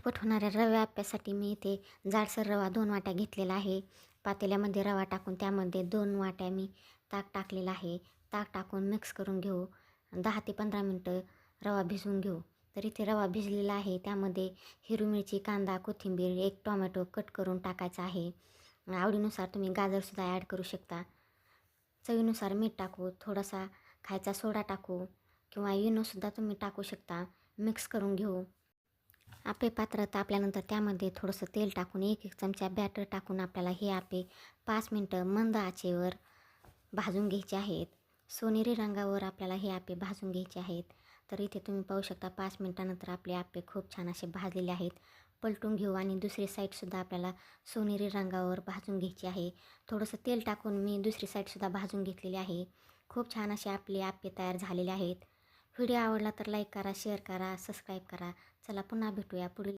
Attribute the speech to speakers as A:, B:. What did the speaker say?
A: झटपट होणाऱ्या रव्या आप्यासाठी मी इथे जाडसर रवा 2 वाट्या घेतलेला आहे. पातेल्यामध्ये रवा टाकून त्यामध्ये 2 वाट्या मी ताक टाकलेलं आहे. ताक टाकून मिक्स करून घेऊ. 10 ते 15 मिनटं रवा भिजवून घेऊ. तर इथे रवा भिजलेला आहे. त्यामध्ये हिरवी मिरची, कांदा, कोथिंबीर, 1 टोमॅटो कट करून टाकायचा आहे. आवडीनुसार तुम्ही गाजरसुद्धा ॲड करू शकता. चवीनुसार मीठ टाकू, थोडासा खायचा सोडा टाकू किंवा इनोसुद्धा तुम्ही टाकू शकता. मिक्स करून घेऊ. आपे पात्र तापल्यानंतर त्यामध्ये थोडंसं तेल टाकून 1 चमचा बॅटर टाकून आपल्याला हे आपे 5 मिनटं मंद आचेवर भाजून घ्यायचे आहेत. सोनेरी रंगावर आपल्याला हे आपे भाजून घ्यायचे आहेत. तर इथे तुम्ही पाहू शकता 5 मिनटानंतर आपले आपे खूप छान असे भाजलेले आहेत. पलटून घेऊ आणि दुसरी साईडसुद्धा आपल्याला सोनेरी रंगावर भाजून घ्यायची आहे. थोडंसं तेल टाकून मी दुसरी साईडसुद्धा भाजून घेतलेली आहे. खूप छान असे आपले आपे तयार झालेले आहेत. व्हिडिओ आवडला तर लाईक करा, शेअर करा, सबस्क्राईब करा. चला पुन्हा भेटूया पुढील